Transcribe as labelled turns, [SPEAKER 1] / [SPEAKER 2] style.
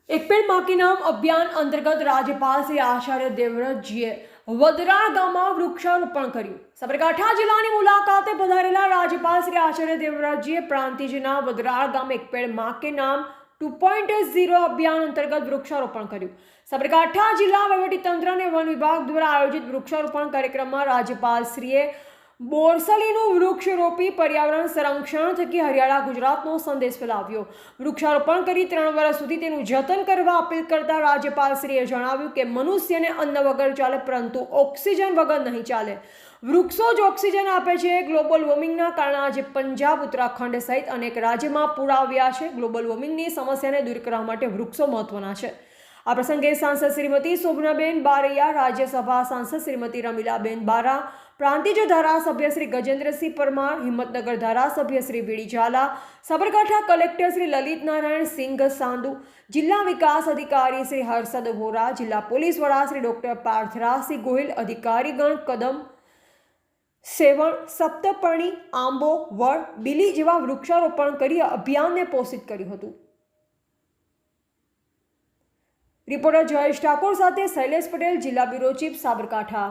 [SPEAKER 1] एक पेड़ मां के नाम अभियान अंतर्गत राज्यपाल श्री आचार्य देवव्रतજીએ વદરાળ ગામમાં વૃક્ષારોપણ કર્યું। સાબરકાંઠા જિલ્લાની મુલાકાતે પધારેલા રાજ્યપાલ શ્રી આચાર્ય દેવવ્રતજીએ પ્રાંતિજના વદરાળ ગામે એક પેડ માં કે નામ 2.0 અભિયાન અંતર્ગત વૃક્ષારોપણ કર્યું। સાબરકાંઠા જિલ્લા વહીવટીતંત્ર અને વન વિભાગ દ્વારા આયોજિત વૃક્ષારોપણ કાર્યક્રમમાં રાજ્યપાલશ્રીએ બોરસલીનું વૃક્ષ રોપી પર્યાવરણ સંરક્ષણ થકી હરિયાળા ગુજરાતનો સંદેશ ફેલાવ્યો। વૃક્ષારોપણ કરી 3 વર્ષ સુધી તેનું જતન કરવા અપીલ કરતા રાજ્યપાલશ્રીએ જણાવ્યું કે મનુષ્યને અન્ન વગર ચાલે પરંતુ ઓક્સિજન વગર નહીં ચાલે। વૃક્ષો જ ઓક્સિજન આપે છે। ગ્લોબલ વોર્મિંગના કારણે આજે પંજાબ, ઉત્તરાખંડ સહિત અનેક રાજ્યમાં પૂર આવ્યા છે। ગ્લોબલ વોર્મિંગની સમસ્યાને દૂર કરવા માટે વૃક્ષો મહત્વના છે। આ પ્રસંગે સાંસદ શ્રીમતી શોભનાબેન બારૈયા, રાજ્યસભા સાંસદ શ્રીમતી રમીલાબેન બારા, પ્રાંતિજ ધારાસભ્ય શ્રી ગજેન્દ્રસિંહ પરમાર, હિંમતનગર ધારાસભ્ય શ્રી વીડી ઝાલા, સાબરકાંઠા કલેક્ટર શ્રી લલિત નારાયણ સિંઘ સાંધુ, જિલ્લા વિકાસ અધિકારી શ્રી હર્ષદ વોરા, જિલ્લા પોલીસ વડા શ્રી ડોક્ટર પાર્થરાજસિંહ ગોહિલ, અધિકારીગણ કદમ, સેવણ, સપ્તપર્ણી, આંબો, વડ, બીલી જેવા વૃક્ષારોપણ કરી અભિયાનને પોષિત કર્યું હતું। રિપોર્ટર જયેશ ઠાકોર સાથે શૈલેષ પટેલ, જિલ્લા બ્યુરો ચીફ, સાબરકાંઠા।